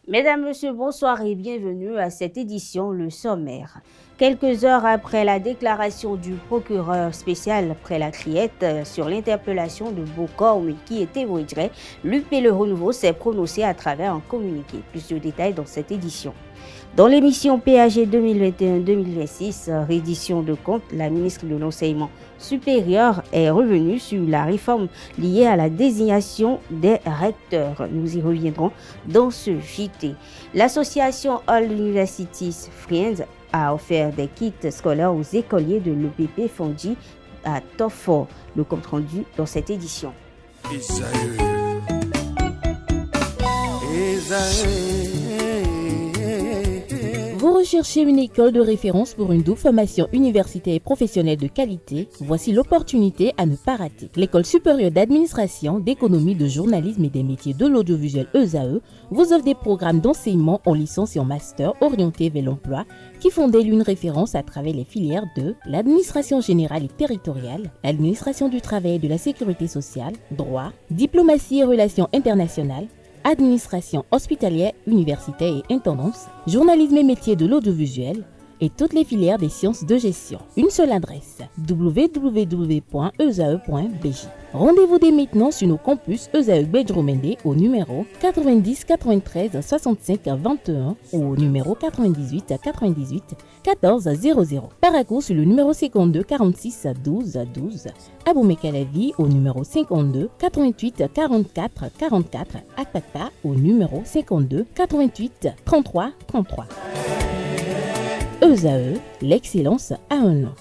Mesdames, Messieurs, bonsoir et bienvenue à cette édition, le sommaire. Quelques heures après la déclaration du procureur spécial près la Criette sur l'interpellation de Bokor Meki et Théodret, l'UP Le Renouveau s'est prononcé à travers un communiqué. Plus de détails dans cette édition. Dans l'émission PAG 2021-2026, réédition de compte, la ministre de l'Enseignement supérieur est revenue sur la réforme liée à la désignation des recteurs. Nous y reviendrons dans ce JT. L'association All Universities Friends a offert des kits scolaires aux écoliers de l'EPP Fondi à Tofort. Le compte rendu dans cette édition. Vous recherchez une école de référence pour une double formation universitaire et professionnelle de qualité? Voici l'opportunité à ne pas rater. L'École supérieure d'administration, d'économie, de journalisme et des métiers de l'audiovisuel ESAE vous offre des programmes d'enseignement en licence et en master orientés vers l'emploi qui font d'elle une référence à travers les filières de l'administration générale et territoriale, l'administration du travail et de la sécurité sociale, droit, diplomatie et relations internationales, administration hospitalière, universitaire et intendance, journalisme et métiers de l'audiovisuel et toutes les filières des sciences de gestion. Une seule adresse, www.esae.bj. Rendez-vous dès maintenant sur nos campus ESAE Bedromende au numéro 90 93 65 21 ou au numéro 98 98 14 00. Paracourt sur le numéro 52 46 12 12. Aboumé-Calavi au numéro 52 88 44 44. Akpaka au numéro 52 88 33 33. ESAE, l'excellence à un nom.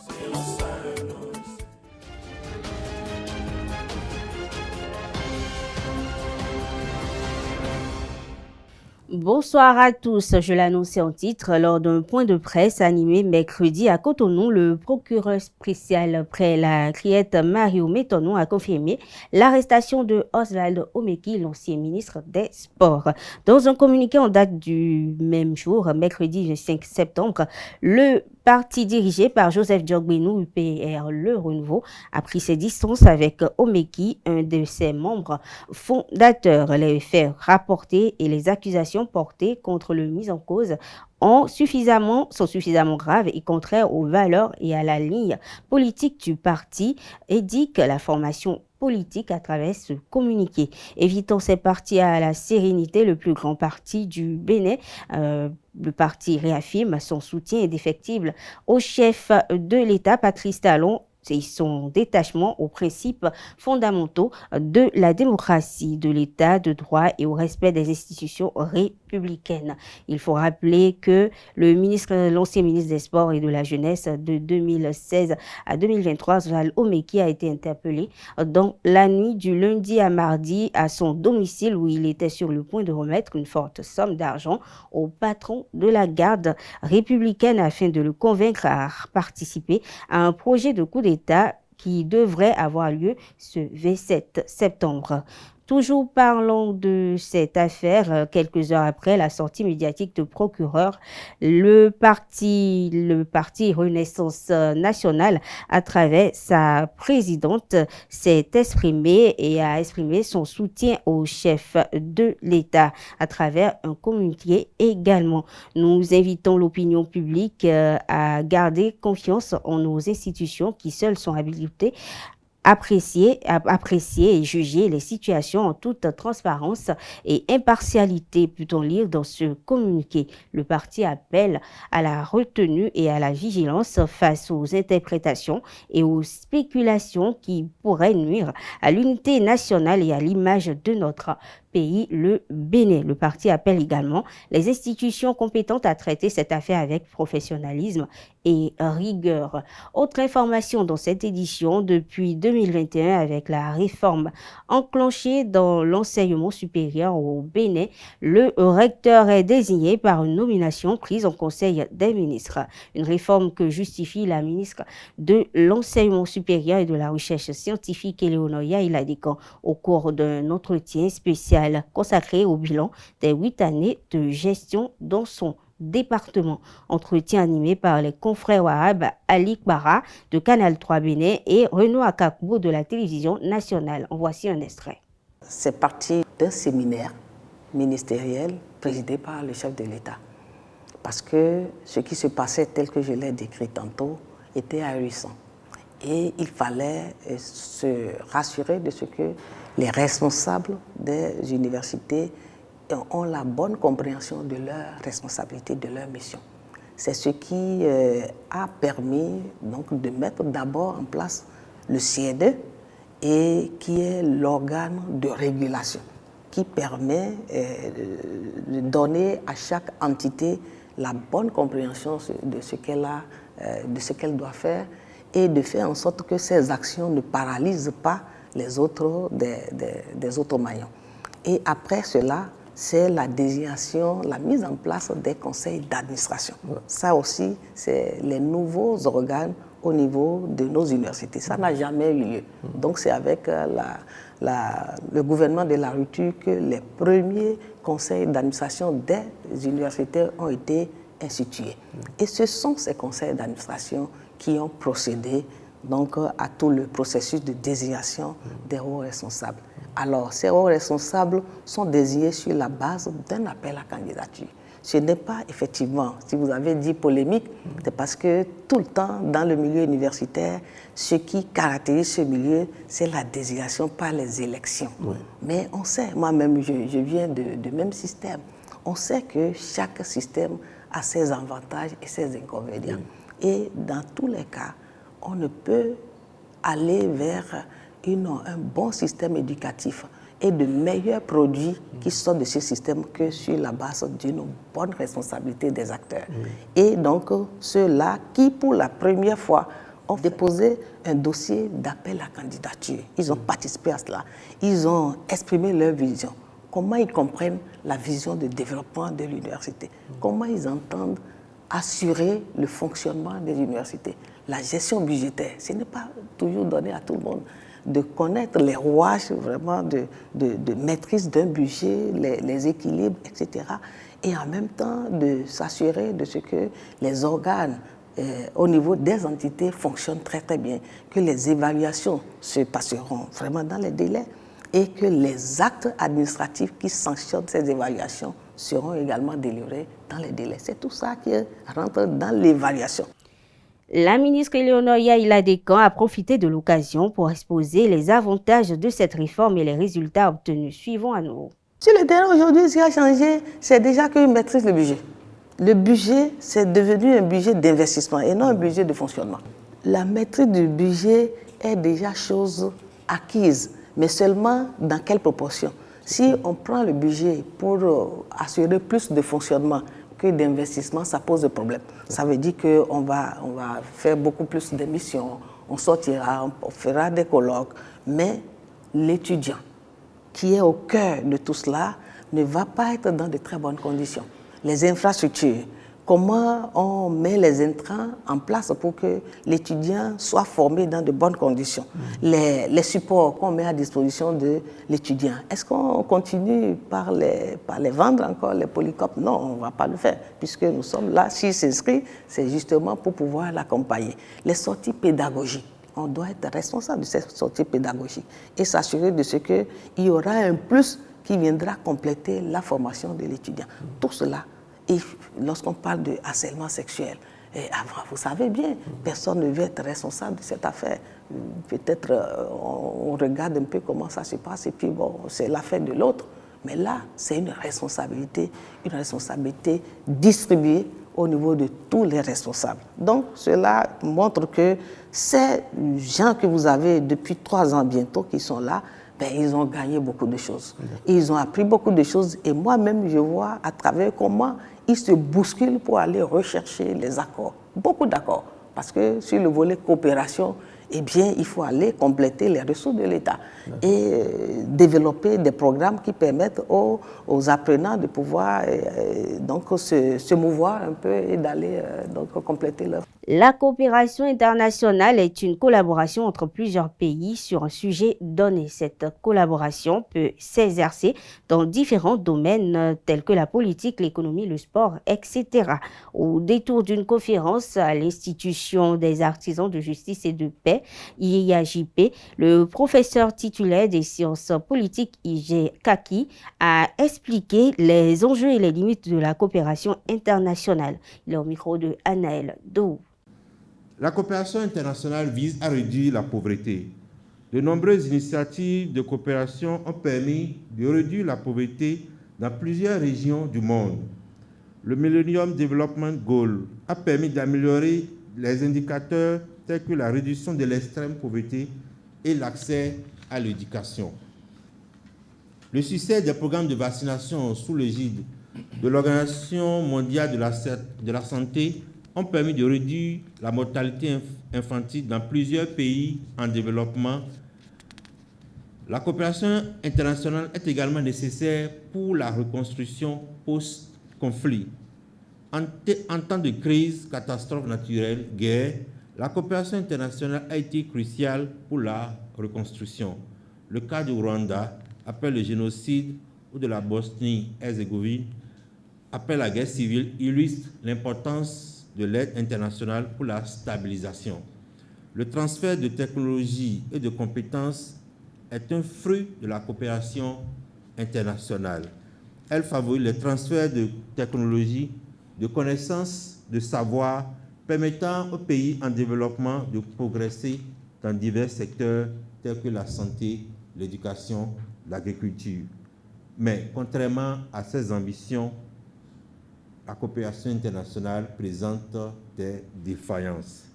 Bonsoir à tous, je l'annonçais en titre lors d'un point de presse animé mercredi à Cotonou. Le procureur spécial près la Criette Mario Métonon a confirmé l'arrestation de Oswald Omeki, l'ancien ministre des Sports. Dans un communiqué en date du même jour, mercredi 5 septembre, le parti dirigé par Joseph Diogbenou, UPR Le Renouveau, a pris ses distances avec Omeki, un de ses membres fondateurs. Les faits rapportés et les accusations portées contre le mis en cause sont suffisamment graves et contraires aux valeurs et à la ligne politique du parti, indique la formation politique à travers ce communiqué. Évitant ces partis à la sérénité, le plus grand parti du Bénin, le parti réaffirme son soutien indéfectible au chef de l'État, Patrice Talon, et son détachement aux principes fondamentaux de la démocratie, de l'État de droit et au respect des institutions républicaines. Il faut rappeler que l'ancien ministre des Sports et de la Jeunesse de 2016 à 2023, Oswald Omeki, a été interpellé dans la nuit du lundi à mardi à son domicile où il était sur le point de remettre une forte somme d'argent au patron de la garde républicaine afin de le convaincre à participer à un projet de coup d'État qui devrait avoir lieu ce 27 septembre. Toujours parlons de cette affaire, quelques heures après la sortie médiatique de procureur, le parti Renaissance nationale, à travers sa présidente, s'est exprimé et a exprimé son soutien au chef de l'État à travers un communiqué également. Nous invitons l'opinion publique à garder confiance en nos institutions qui seules sont habilitées apprécier et juger les situations en toute transparence et impartialité, peut-on lire dans ce communiqué. Le parti appelle à la retenue et à la vigilance face aux interprétations et aux spéculations qui pourraient nuire à l'unité nationale et à l'image de notre pays, le Bénin. Le parti appelle également les institutions compétentes à traiter cette affaire avec professionnalisme et rigueur. Autre information dans cette édition, depuis 2021, avec la réforme enclenchée dans l'enseignement supérieur au Bénin, le recteur est désigné par une nomination prise en Conseil des ministres. Une réforme que justifie la ministre de l'enseignement supérieur et de la recherche scientifique, Éléonore Yaïladékan, au cours d'un entretien spécial consacré au bilan des 8 années de gestion dans son département. Entretien animé par les confrères Wahab Ali Bara de Canal 3 Bénin et Renaud Akakou de la télévision nationale. En voici un extrait. C'est parti d'un séminaire ministériel présidé par le chef de l'État. Parce que ce qui se passait, tel que je l'ai décrit tantôt, était ahurissant. Et il fallait se rassurer de ce que les responsables des universités ont la bonne compréhension de leurs responsabilités, de leur mission. C'est ce qui a permis donc, de mettre d'abord en place le CIEDE, et qui est l'organe de régulation qui permet de donner à chaque entité la bonne compréhension de ce qu'elle doit faire et de faire en sorte que ces actions ne paralysent pas les autres des autres maillons. Et après cela, c'est la désignation, la mise en place des conseils d'administration. Ça aussi, c'est les nouveaux organes au niveau de nos universités. Ça n'a jamais eu lieu. Donc c'est avec le gouvernement de la rupture que les premiers conseils d'administration des universités ont été institués. Et ce sont ces conseils d'administration qui ont procédé donc, à tout le processus de désignation des hauts responsables. Alors, ces hauts responsables sont désignés sur la base d'un appel à candidature. Ce n'est pas effectivement, si vous avez dit polémique, c'est parce que tout le temps, dans le milieu universitaire, ce qui caractérise ce milieu, c'est la désignation par les élections. Oui. Mais on sait, moi-même, je viens du même système, on sait que chaque système a ses avantages et ses inconvénients. Oui. Et dans tous les cas, on ne peut aller vers un bon système éducatif et de meilleurs produits qui sortent de ce système que sur la base d'une bonne responsabilité des acteurs. Et donc, ceux-là qui, pour la première fois, ont déposé un dossier d'appel à candidature. Ils ont participé à cela. Ils ont exprimé leur vision. Comment ils comprennent la vision de développement de l'université. Comment ils entendent assurer le fonctionnement des universités. La gestion budgétaire, ce n'est pas toujours donné à tout le monde de connaître les rouages vraiment de maîtrise d'un budget, les équilibres, etc. Et en même temps de s'assurer de ce que les organes au niveau des entités fonctionnent très très bien, que les évaluations se passeront vraiment dans les délais et que les actes administratifs qui sanctionnent ces évaluations seront également délivrés dans les délais. C'est tout ça qui rentre dans l'évaluation. La ministre Éléonore Yaïla Descamps a profité de l'occasion pour exposer les avantages de cette réforme et les résultats obtenus. Suivons à nouveau. Sur le terrain aujourd'hui, ce qui a changé, c'est déjà qu'ils maîtrisent le budget. Le budget, c'est devenu un budget d'investissement et non un budget de fonctionnement. La maîtrise du budget est déjà chose acquise, mais seulement dans quelle proportion? Si on prend le budget pour assurer plus de fonctionnement que d'investissement, ça pose des problèmes. Ça veut dire qu'on va faire beaucoup plus d'émissions, on sortira, on fera des colloques, mais l'étudiant qui est au cœur de tout cela ne va pas être dans de très bonnes conditions. Les infrastructures, comment on met les intrants en place pour que l'étudiant soit formé dans de bonnes conditions. Les supports qu'on met à disposition de l'étudiant. Est-ce qu'on continue par les vendre encore, les polycopes? Non, on ne va pas le faire, puisque nous sommes là, s'il s'inscrit, c'est justement pour pouvoir l'accompagner. Les sorties pédagogiques. On doit être responsable de ces sorties pédagogiques et s'assurer de ce qu'il y aura un plus qui viendra compléter la formation de l'étudiant. Tout cela. Et lorsqu'on parle de harcèlement sexuel, avant, vous savez bien, personne ne veut être responsable de cette affaire. Peut-être on regarde un peu comment ça se passe et puis bon, c'est l'affaire de l'autre. Mais là, c'est une responsabilité distribuée au niveau de tous les responsables. Donc, cela montre que ces gens que vous avez depuis 3 ans bientôt qui sont là, ben, ils ont gagné beaucoup de choses. Ils ont appris beaucoup de choses et moi-même, je vois à travers comment ils se bousculent pour aller rechercher les accords. Beaucoup d'accords. Parce que sur le volet coopération, eh bien, il faut aller compléter les ressources de l'État et développer des programmes qui permettent aux apprenants de pouvoir donc, se mouvoir un peu et d'aller donc compléter leur. La coopération internationale est une collaboration entre plusieurs pays sur un sujet donné. Cette collaboration peut s'exercer dans différents domaines tels que la politique, l'économie, le sport, etc. Au détour d'une conférence à l'Institution des artisans de justice et de paix, IAJP, le professeur titulaire des sciences politiques IG Kaki a expliqué les enjeux et les limites de la coopération internationale. Il est au micro de Anaël Dou. La coopération internationale vise à réduire la pauvreté. De nombreuses initiatives de coopération ont permis de réduire la pauvreté dans plusieurs régions du monde. Le Millennium Development Goal a permis d'améliorer les indicateurs tels que la réduction de l'extrême pauvreté et l'accès à l'éducation. Le succès des programmes de vaccination sous l'égide de l'Organisation mondiale de la santé ont permis de réduire la mortalité infantile dans plusieurs pays en développement. La coopération internationale est également nécessaire pour la reconstruction post-conflit. En temps de crise, catastrophe naturelle, guerre, la coopération internationale a été cruciale pour la reconstruction. Le cas du Rwanda, après le génocide, ou de la Bosnie-Herzégovine, après la guerre civile, illustre l'importance de l'aide internationale pour la stabilisation. Le transfert de technologies et de compétences est un fruit de la coopération internationale. Elle favorise le transfert de technologies, de connaissances, de savoir, permettant aux pays en développement de progresser dans divers secteurs tels que la santé, l'éducation, l'agriculture. Mais contrairement à ces ambitions, la coopération internationale présente des défaillances.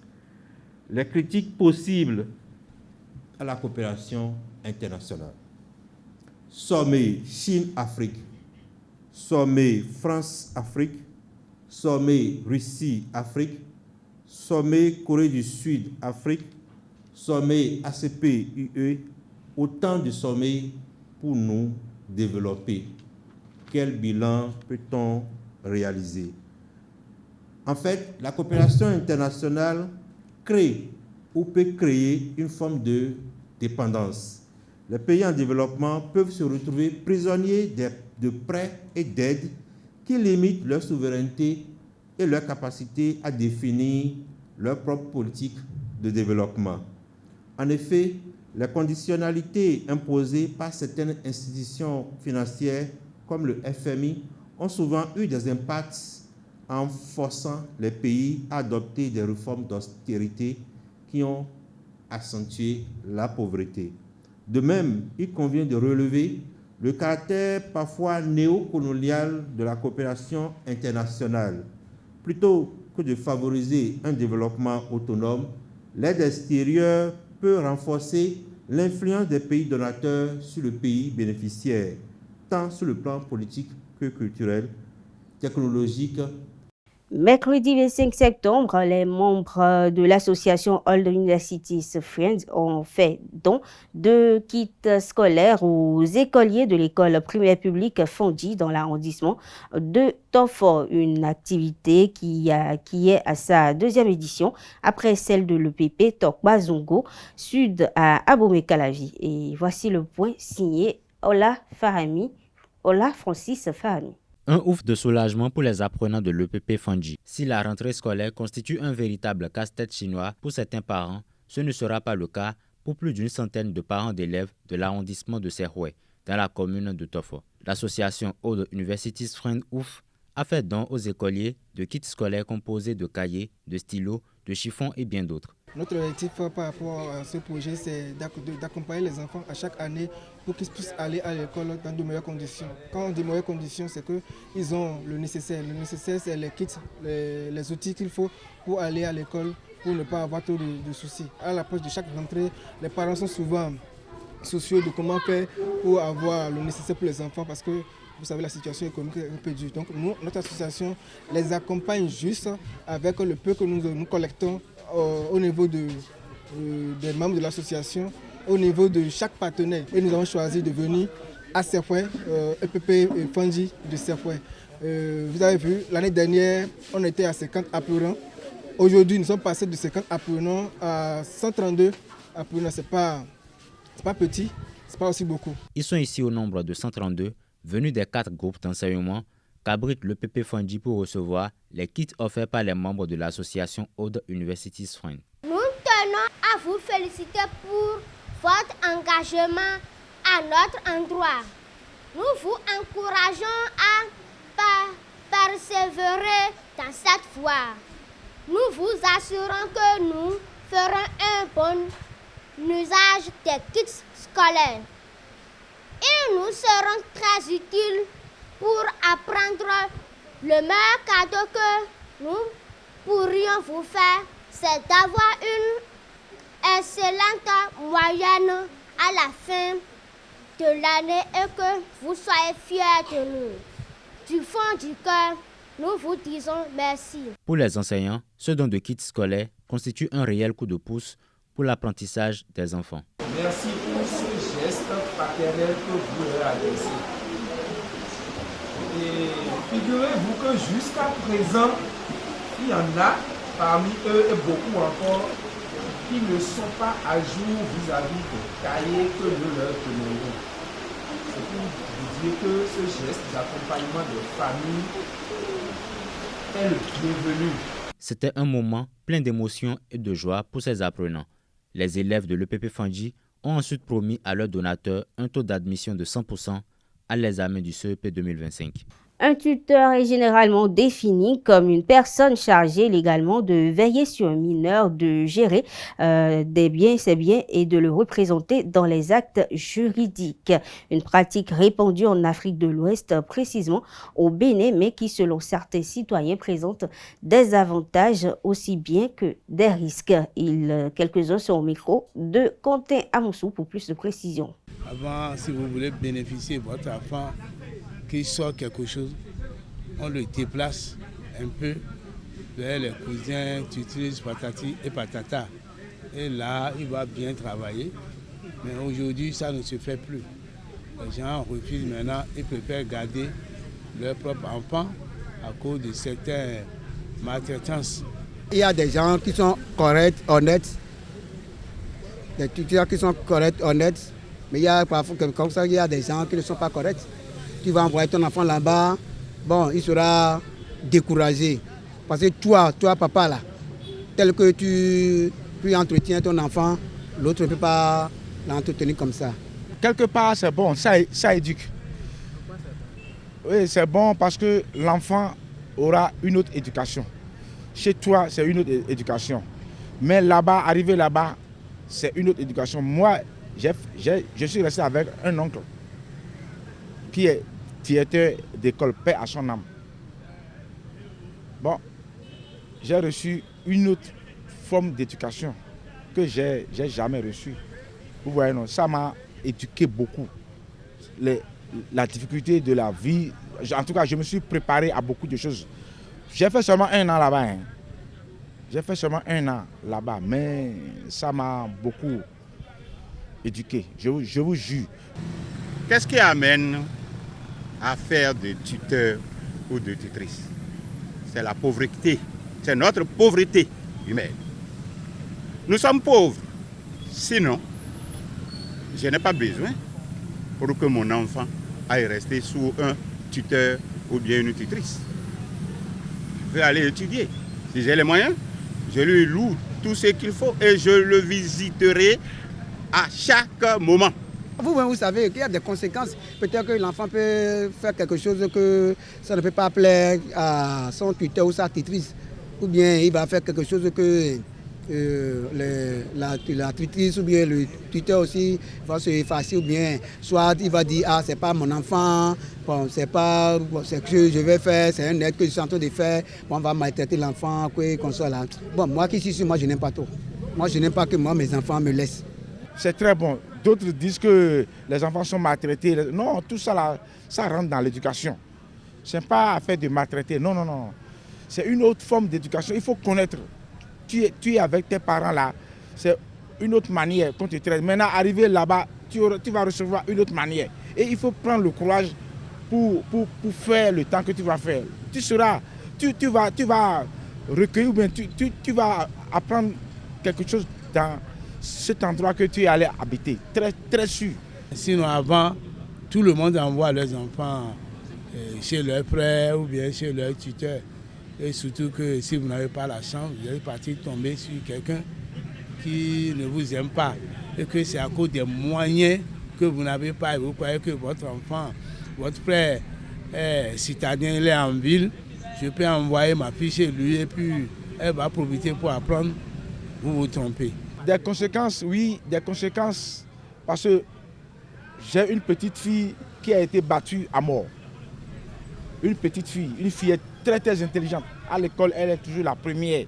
Les critiques possibles à la coopération internationale. Sommet Chine-Afrique, sommet France-Afrique, sommet Russie-Afrique, sommet Corée du Sud-Afrique, sommet ACP-UE, autant de sommets pour nous développer. Quel bilan peut-on réaliser? En fait, la coopération internationale crée ou peut créer une forme de dépendance. Les pays en développement peuvent se retrouver prisonniers de prêts et d'aides qui limitent leur souveraineté et leur capacité à définir leur propre politique de développement. En effet, les conditionnalités imposées par certaines institutions financières comme le FMI ont souvent eu des impacts en forçant les pays à adopter des réformes d'austérité qui ont accentué la pauvreté. De même, il convient de relever le caractère parfois néocolonial de la coopération internationale. Plutôt que de favoriser un développement autonome, l'aide extérieure peut renforcer l'influence des pays donateurs sur le pays bénéficiaire, tant sur le plan politique que culturel, technologique. Mercredi 25 septembre, les membres de l'association All Universities Friends ont fait don de kits scolaires aux écoliers de l'école primaire publique Fondi dans l'arrondissement de Tofo, une activité qui est à sa deuxième édition après celle de l'EPP Tokba-Zongo, sud à Abomey-Calavi. Et voici le point signé Ola Francis Fahami. Un ouf de soulagement pour les apprenants de l'EPP Fondi. Si la rentrée scolaire constitue un véritable casse-tête chinois pour certains parents, ce ne sera pas le cas pour plus d'une centaine de parents d'élèves de l'arrondissement de Serhoué, dans la commune de Tofo. L'association All Universities Friends OUF a fait don aux écoliers de kits scolaires composés de cahiers, de stylos, de chiffons et bien d'autres. Notre objectif par rapport à ce projet, c'est d'accompagner les enfants à chaque année pour qu'ils puissent aller à l'école dans de meilleures conditions. Quand on dit meilleures conditions, c'est qu'ils ont le nécessaire. Le nécessaire, c'est les kits, les outils qu'il faut pour aller à l'école, pour ne pas avoir trop de soucis. À l'approche de chaque rentrée, les parents sont souvent soucieux de comment faire pour avoir le nécessaire pour les enfants parce que vous savez, la situation économique est un peu dure. Donc nous, notre association les accompagne juste avec le peu que nous collectons au niveau des membres de l'association, au niveau de chaque partenaire. Et nous avons choisi de venir à Serhoué, EPP Fondi de Serhoué. Vous avez vu, l'année dernière, on était à 50 apprenants Aujourd'hui, nous sommes passés de 50 apprenants à 132 apprenants. C'est pas petit, c'est pas aussi beaucoup. Ils sont ici au nombre de 132, venus des 4 groupes d'enseignement qu'abrite le PP Fandji pour recevoir les kits offerts par les membres de l'association Aude Universities Friends. Nous tenons à vous féliciter pour votre engagement à notre endroit. Nous vous encourageons à persévérer dans cette voie. Nous vous assurons que nous ferons un bon usage des kits scolaires. Et nous serons très utiles pour apprendre. Le meilleur cadeau que nous pourrions vous faire, c'est d'avoir une excellente moyenne à la fin de l'année et que vous soyez fiers de nous. Du fond du cœur, nous vous disons merci. Pour les enseignants, ce don de kits scolaires constitue un réel coup de pouce pour l'apprentissage des enfants. Merci pour ce geste fraternel que vous leur adressez. Et figurez-vous que jusqu'à présent, il y en a parmi eux et beaucoup encore qui ne sont pas à jour vis-à-vis des cahiers que nous leur demandons. C'est pour vous dire que ce geste d'accompagnement des familles est le bienvenu. C'était un moment plein d'émotions et de joie pour ces apprenants. Les élèves de l'EPP Fandji ont ensuite promis à leurs donateurs un taux d'admission de 100% à l'examen du CEP 2025. Un tuteur est généralement défini comme une personne chargée légalement de veiller sur un mineur, de gérer ses biens et de le représenter dans les actes juridiques. Une pratique répandue en Afrique de l'Ouest, précisément au Bénin, mais qui, selon certains citoyens, présente des avantages aussi bien que des risques. Quelques-uns sont au micro de Quentin Amoussou pour plus de précision. Avant, si vous voulez bénéficier de votre enfant, qu'il sort quelque chose, on le déplace un peu vers les cousins, tutris, patati et patata. Et là, il va bien travailler. Mais aujourd'hui, ça ne se fait plus. Les gens refusent maintenant, ils préfèrent garder leur propre enfant à cause de certaines maltraitances. Il y a des gens qui sont corrects, honnêtes, des tuteurs qui sont corrects, honnêtes, mais il y a parfois comme ça, il y a des gens qui ne sont pas corrects. Tu vas envoyer ton enfant là-bas, bon, il sera découragé. Parce que toi, papa, là, tel que tu entretiens ton enfant, l'autre ne peut pas l'entretenir comme ça. Quelque part, c'est bon, ça éduque. Oui, c'est bon parce que l'enfant aura une autre éducation. Chez toi, c'est une autre éducation. Mais là-bas, arriver là-bas, c'est une autre éducation. Moi, je suis resté avec un oncle qui est directeur d'école, paix à son âme. Bon, j'ai reçu une autre forme d'éducation que j'ai jamais reçue. Vous voyez, non, ça m'a éduqué beaucoup. La difficulté de la vie, en tout cas, je me suis préparé à beaucoup de choses. J'ai fait seulement 1 an là-bas. J'ai fait seulement 1 an là-bas, mais ça m'a beaucoup éduqué, je vous jure. Qu'est-ce qui amène à faire de tuteur ou de tutrice? C'est la pauvreté, c'est notre pauvreté humaine. Nous sommes pauvres, sinon je n'ai pas besoin pour que mon enfant aille rester sous un tuteur ou bien une tutrice. Je vais aller étudier. Si j'ai les moyens, je lui loue tout ce qu'il faut et je le visiterai à chaque moment. Vous savez qu'il y a des conséquences. Peut-être que l'enfant peut faire quelque chose que ça ne peut pas plaire à son tuteur ou sa tutrice. Ou bien il va faire quelque chose que la tutrice ou bien le tuteur aussi va se effacer. Ou bien soit il va dire, ah, c'est pas mon enfant, bon, c'est ce que je vais faire, c'est un aide que je suis en train de faire. Bon, on va maltraiter l'enfant, qu'on soit là. Bon, moi qui suis ici, moi je n'aime pas trop. Moi je n'aime pas que mes enfants me laissent. C'est très bon. D'autres disent que les enfants sont maltraités. Non, tout ça, là, ça rentre dans l'éducation. Ce n'est pas affaire de maltraiter. Non, non, non. C'est une autre forme d'éducation. Il faut connaître. Tu es avec tes parents là. C'est une autre manière qu'on te traite. Maintenant, arriver là-bas, tu vas recevoir une autre manière. Et il faut prendre le courage pour faire le temps que tu vas faire. Tu recueillir ou bien tu vas apprendre quelque chose dans cet endroit que tu es allé habiter, très, très sûr. Sinon avant, tout le monde envoie leurs enfants chez leurs frères ou bien chez leurs tuteurs. Et surtout que si vous n'avez pas la chance, vous allez partir tomber sur quelqu'un qui ne vous aime pas. Et que c'est à cause des moyens que vous n'avez pas et vous croyez que votre enfant, votre frère est citadin, il est en ville, je peux envoyer ma fille chez lui et puis elle va profiter pour apprendre, vous vous trompez. Des conséquences, oui, des conséquences, parce que j'ai une petite fille qui a été battue à mort. Une petite fille, une fille très très intelligente. À l'école, elle est toujours la première.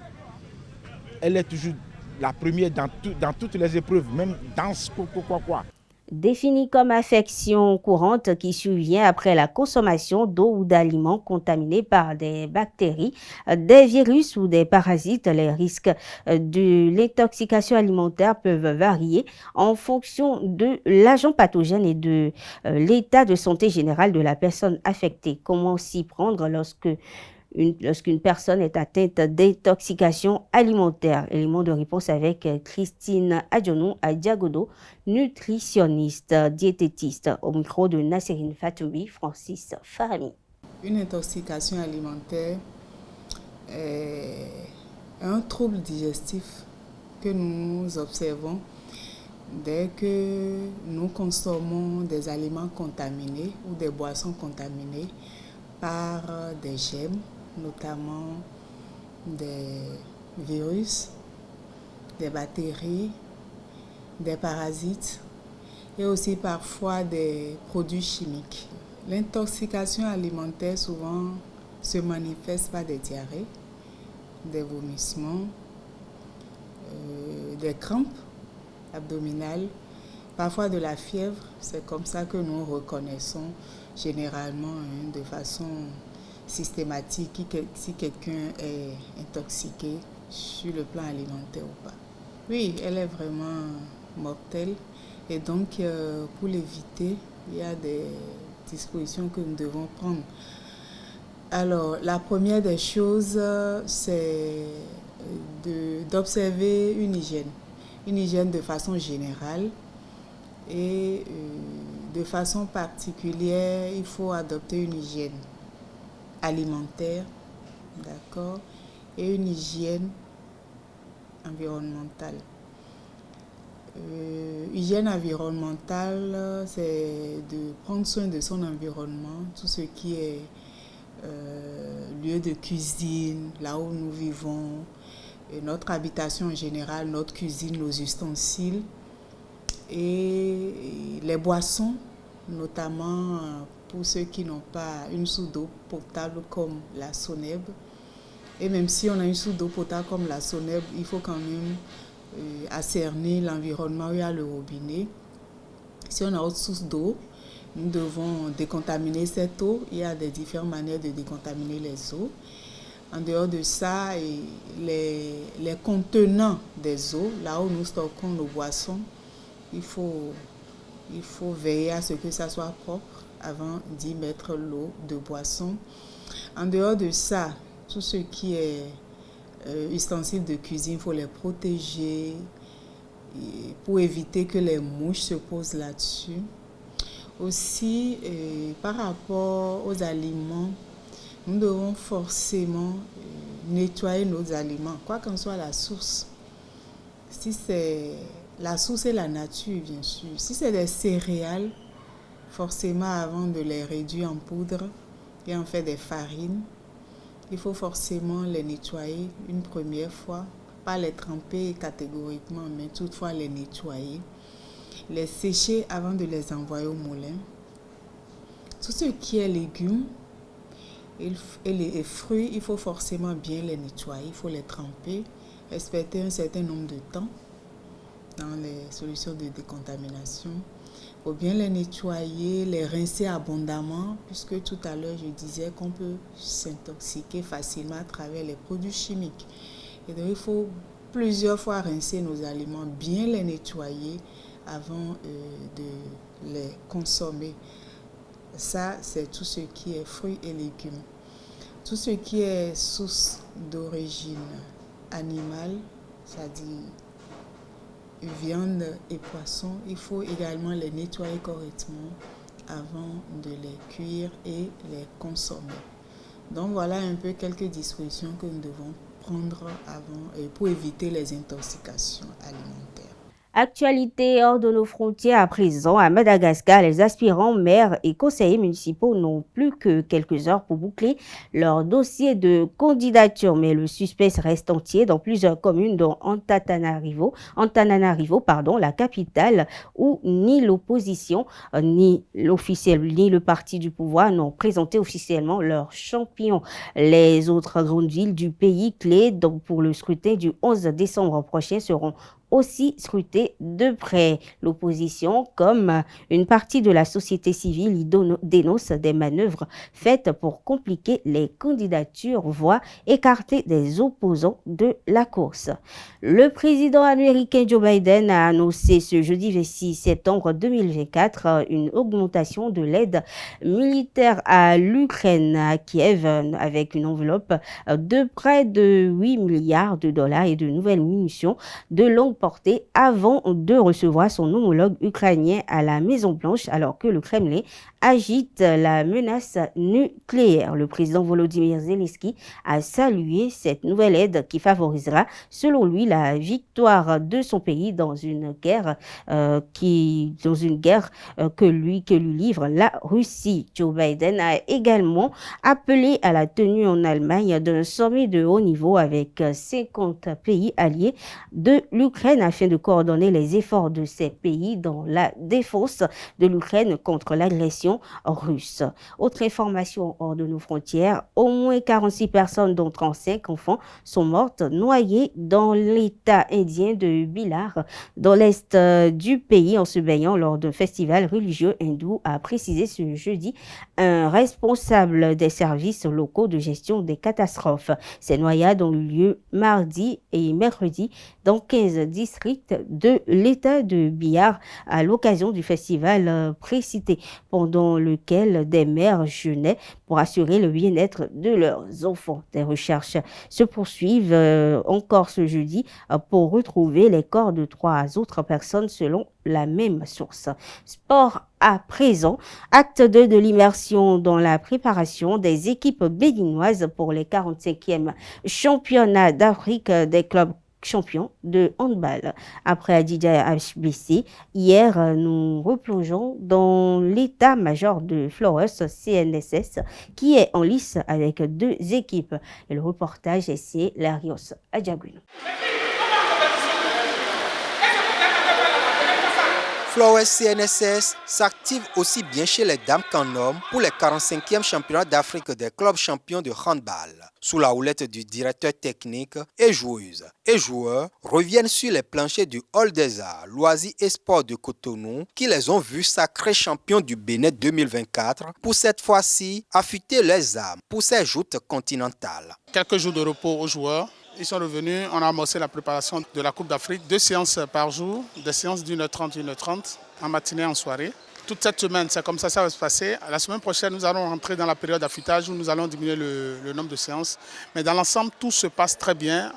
Elle est toujours la première dans toutes les épreuves, même dans quoi. Définie comme affection courante qui survient après la consommation d'eau ou d'aliments contaminés par des bactéries, des virus ou des parasites, les risques de l'intoxication alimentaire peuvent varier en fonction de l'agent pathogène et de l'état de santé général de la personne affectée. Comment s'y prendre lorsqu'une personne est atteinte d'intoxication alimentaire? Élément de réponse avec Christine Adjonou Adiagodo, nutritionniste, diététiste, au micro de Nasserine Fatoumi, Francis Farami. Une intoxication alimentaire est un trouble digestif que nous observons dès que nous consommons des aliments contaminés ou des boissons contaminées par des germes, notamment des virus, des bactéries, des parasites et aussi parfois des produits chimiques. L'intoxication alimentaire souvent se manifeste par des diarrhées, des vomissements, des crampes abdominales, parfois de la fièvre. C'est comme ça que nous reconnaissons généralement de façon systématique si quelqu'un est intoxiqué sur le plan alimentaire ou pas. Oui, elle est vraiment mortelle et donc pour l'éviter, il y a des dispositions que nous devons prendre. Alors, la première des choses, c'est d'observer une hygiène de façon générale et de façon particulière, il faut adopter une hygiène alimentaire, d'accord, et une hygiène environnementale. Hygiène environnementale, c'est de prendre soin de son environnement, tout ce qui est lieu de cuisine, là où nous vivons, et notre habitation en général, notre cuisine, nos ustensiles et les boissons, notamment pour ceux qui n'ont pas une source d'eau potable comme la Soneb. Et même si on a une source d'eau potable comme la Soneb, il faut quand même assainir l'environnement où il y a le robinet. Si on a autre source d'eau, nous devons décontaminer cette eau. Il y a des différentes manières de décontaminer les eaux. En dehors de ça, les contenants des eaux, là où nous stockons nos boissons, il faut veiller à ce que ça soit propre avant d'y mettre l'eau de boisson. En dehors de ça, tout ce qui est ustensiles de cuisine, il faut les protéger pour éviter que les mouches se posent là-dessus. Aussi, par rapport aux aliments, nous devons forcément nettoyer nos aliments, quoi qu'en soit la source. Si c'est la source et la nature, bien sûr. Si c'est des céréales, forcément, avant de les réduire en poudre et en faire des farines, il faut forcément les nettoyer une première fois, pas les tremper catégoriquement, mais toutefois les nettoyer, les sécher avant de les envoyer au moulin. Tout ce qui est légumes et les fruits, il faut forcément bien les nettoyer, il faut les tremper, respecter un certain nombre de temps dans les solutions de décontamination. Il faut bien les nettoyer, les rincer abondamment, puisque tout à l'heure je disais qu'on peut s'intoxiquer facilement à travers les produits chimiques. Et donc il faut plusieurs fois rincer nos aliments, bien les nettoyer avant de les consommer. Ça, c'est tout ce qui est fruits et légumes. Tout ce qui est source d'origine animale, c'est-à-dire viande et poisson, il faut également les nettoyer correctement avant de les cuire et les consommer. Donc voilà un peu quelques dispositions que nous devons prendre avant pour éviter les intoxications alimentaires. Actualité hors de nos frontières à présent, à Madagascar, les aspirants maires et conseillers municipaux n'ont plus que quelques heures pour boucler leur dossier de candidature. Mais le suspense reste entier dans plusieurs communes, dont Antananarivo, la capitale, où ni l'opposition, ni le parti du pouvoir n'ont présenté officiellement leurs champions. Les autres grandes villes du pays clés donc pour le scrutin du 11 décembre prochain seront aussi scruté de près. L'opposition, comme une partie de la société civile, dénonce des manœuvres faites pour compliquer les candidatures, voire écarter des opposants de la course. Le président américain Joe Biden a annoncé ce jeudi 26 septembre 2024 une augmentation de l'aide militaire à l'Ukraine, à Kiev, avec une enveloppe de près de 8 milliards de dollars et de nouvelles munitions de longue portée avant de recevoir son homologue ukrainien à la Maison-Blanche, alors que le Kremlin agite la menace nucléaire. Le président Volodymyr Zelensky a salué cette nouvelle aide qui favorisera, selon lui, la victoire de son pays dans une guerre que lui livre la Russie. Joe Biden a également appelé à la tenue en Allemagne d'un sommet de haut niveau avec 50 pays alliés de l'Ukraine afin de coordonner les efforts de ces pays dans la défense de l'Ukraine contre l'agression russe. Autre information hors de nos frontières, au moins 46 personnes, dont 35 enfants, sont mortes noyées dans l'état indien de Bihar, dans l'est du pays, en se baignant lors d'un festival religieux hindou, a précisé ce jeudi un responsable des services locaux de gestion des catastrophes. Ces noyades ont eu lieu mardi et mercredi dans 15 districts de l'état de Bihar à l'occasion du festival précité, pendant lequel des mères jeûnaient pour assurer le bien-être de leurs enfants. Des recherches se poursuivent encore ce jeudi pour retrouver les corps de 3 autres personnes selon la même source. Sport à présent, acte 2 de l'immersion dans la préparation des équipes béninoises pour les 45e championnats d'Afrique des clubs champions de handball. Après Adidja HBC, hier, nous replongeons dans l'état-major de Flowers CNSS qui est en lice avec 2 équipes. Et le reportage est signé Larios Adjagun. Flowers CNSS s'active aussi bien chez les dames qu'en hommes pour les 45e championnats d'Afrique des clubs champions de handball. Sous la houlette du directeur technique, et joueuses et joueurs reviennent sur les planchers du Hall des Arts, Loisirs et Sports de Cotonou qui les ont vus sacrés champions du Bénin 2024 pour cette fois-ci affûter leurs armes pour ces joutes continentales. Quelques jours de repos aux joueurs. Ils sont revenus, on a amorcé la préparation de la Coupe d'Afrique, 2 séances par jour, des séances d'1h30, 1h30, en matinée, en soirée. Toute cette semaine, c'est comme ça va se passer. La semaine prochaine, nous allons rentrer dans la période d'affûtage où nous allons diminuer le nombre de séances. Mais dans l'ensemble, tout se passe très bien.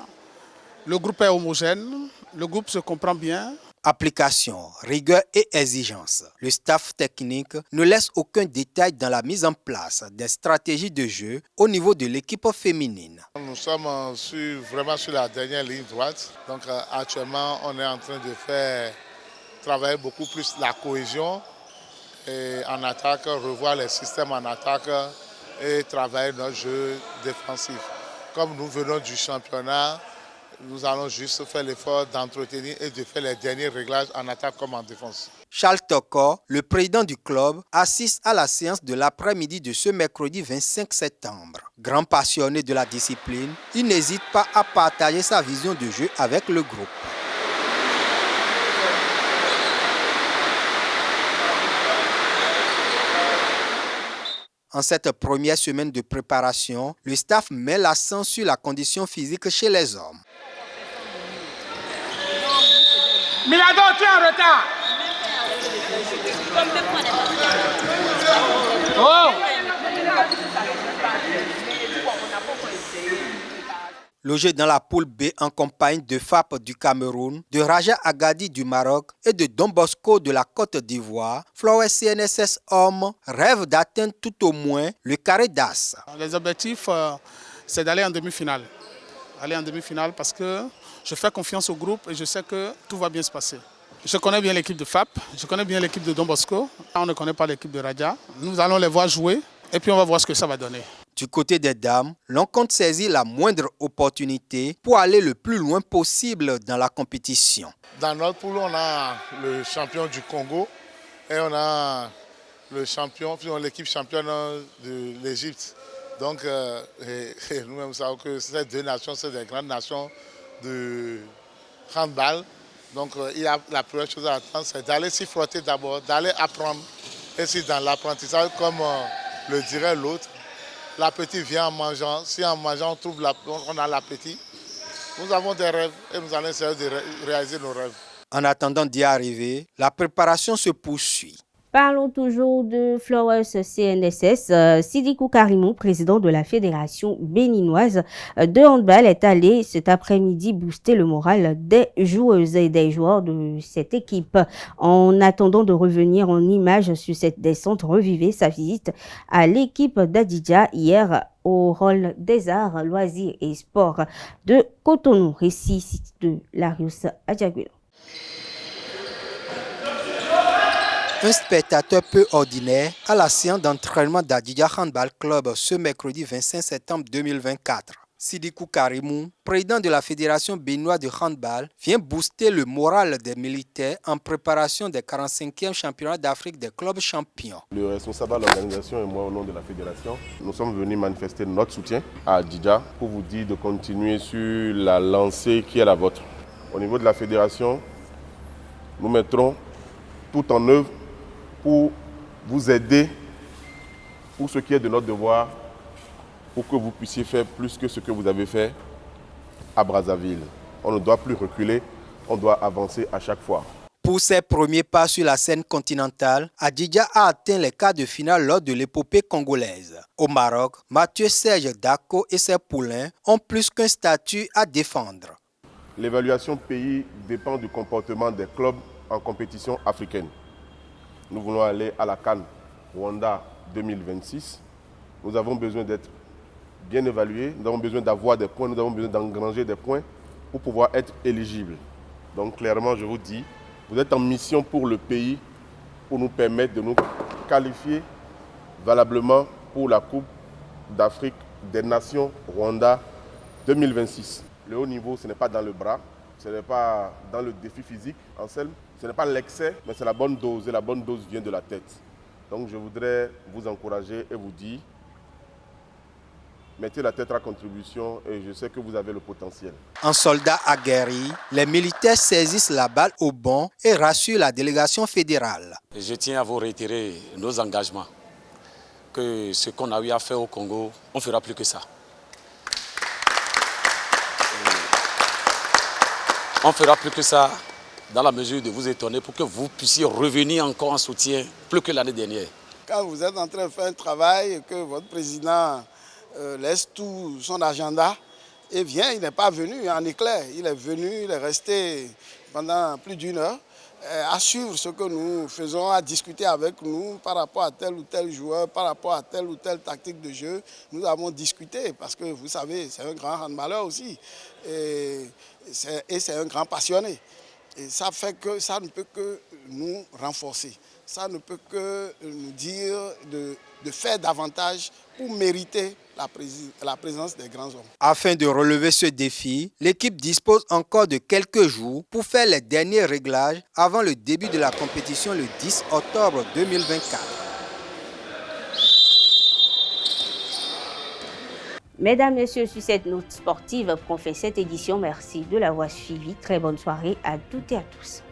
Le groupe est homogène, le groupe se comprend bien. Application, rigueur et exigence. Le staff technique ne laisse aucun détail dans la mise en place des stratégies de jeu au niveau de l'équipe féminine. Nous sommes vraiment sur la dernière ligne droite. Donc actuellement, on est en train de faire travailler beaucoup plus la cohésion et en attaque, revoir les systèmes en attaque et travailler notre jeu défensif. Comme nous venons du championnat, nous allons juste faire l'effort d'entretenir et de faire les derniers réglages en attaque comme en défense. Charles Toko, le président du club, assiste à la séance de l'après-midi de ce mercredi 25 septembre. Grand passionné de la discipline, il n'hésite pas à partager sa vision de jeu avec le groupe. En cette première semaine de préparation, le staff met l'accent sur la condition physique chez les hommes. Milado, tu es en retard. Oh. Logé dans la poule B en compagnie de FAP du Cameroun, de Raja Agadi du Maroc et de Don Bosco de la Côte d'Ivoire, Flowers CNSS Hommes rêve d'atteindre tout au moins le carré d'as. Les objectifs, c'est d'aller en demi-finale. Aller en demi-finale parce que je fais confiance au groupe et je sais que tout va bien se passer. Je connais bien l'équipe de FAP, je connais bien l'équipe de Don Bosco. On ne connaît pas l'équipe de Raja. Nous allons les voir jouer et puis on va voir ce que ça va donner. Du côté des dames, l'on compte saisir la moindre opportunité pour aller le plus loin possible dans la compétition. Dans notre poule, on a le champion du Congo et on a le champion, l'équipe championne de l'Égypte. Donc, nous-mêmes savons que ces deux nations, c'est des grandes nations de handball. Donc, la première chose à attendre, c'est d'aller s'y frotter d'abord, d'aller apprendre. Et si dans l'apprentissage, comme le dirait l'autre, l'appétit vient en mangeant. Si en mangeant, on a l'appétit. Nous avons des rêves et nous allons essayer de réaliser nos rêves. En attendant d'y arriver, la préparation se poursuit. Parlons toujours de Flowers CNSS. Sidikou Karimou, président de la Fédération béninoise de handball, est allé cet après-midi booster le moral des joueuses et des joueurs de cette équipe. En attendant de revenir en images sur cette descente, revivez sa visite à l'équipe d'Adidja hier au hall des arts, loisirs et sports de Cotonou. Récit de Larius Adjaguelo. Un spectateur peu ordinaire à la séance d'entraînement d'Adidja Handball Club ce mercredi 25 septembre 2024. Sidikou Karimou, président de la Fédération béninoise de handball, vient booster le moral des militaires en préparation des 45e championnats d'Afrique des clubs champions. Le responsable de l'organisation et moi, au nom de la fédération, nous sommes venus manifester notre soutien à Adidja pour vous dire de continuer sur la lancée qui est la vôtre. Au niveau de la fédération, nous mettrons tout en œuvre pour vous aider pour ce qui est de notre devoir, pour que vous puissiez faire plus que ce que vous avez fait à Brazzaville. On ne doit plus reculer, on doit avancer à chaque fois. Pour ses premiers pas sur la scène continentale, Adidja a atteint les quarts de finale lors de l'épopée congolaise. Au Maroc, Mathieu Serge Dako et ses poulains ont plus qu'un statut à défendre. L'évaluation pays dépend du comportement des clubs en compétition africaine. Nous voulons aller à la CAN Rwanda 2026. Nous avons besoin d'être bien évalués, nous avons besoin d'avoir des points, nous avons besoin d'engranger des points pour pouvoir être éligibles. Donc clairement, je vous dis, vous êtes en mission pour le pays, pour nous permettre de nous qualifier valablement pour la Coupe d'Afrique des Nations Rwanda 2026. Le haut niveau, ce n'est pas dans le bras, ce n'est pas dans le défi physique, Anselme. Ce n'est pas l'excès, mais c'est la bonne dose. Et la bonne dose vient de la tête. Donc je voudrais vous encourager et vous dire, mettez la tête à contribution et je sais que vous avez le potentiel. En soldats aguerris, les militaires saisissent la balle au bon et rassurent la délégation fédérale. Je tiens à vous réitérer nos engagements. Que ce qu'on a eu à faire au Congo, on ne fera plus que ça. On ne fera plus que ça dans la mesure de vous étonner pour que vous puissiez revenir encore en soutien plus que l'année dernière. Quand vous êtes en train de faire un travail et que votre président laisse tout son agenda et vient, il n'est pas venu en éclair. Il est venu, il est resté pendant plus d'une heure à suivre ce que nous faisons, à discuter avec nous par rapport à tel ou tel joueur, par rapport à telle ou telle tactique de jeu. Nous avons discuté parce que vous savez, c'est un grand handballeur aussi et c'est un grand passionné. Et ça fait que ça ne peut que nous renforcer. Ça ne peut que nous dire de faire davantage pour mériter la présence des grands hommes. Afin de relever ce défi, l'équipe dispose encore de quelques jours pour faire les derniers réglages avant le début de la compétition le 10 octobre 2024. Mesdames, Messieurs, sur cette note sportive, on fait cette édition. Merci de l'avoir suivi. Très bonne soirée à toutes et à tous.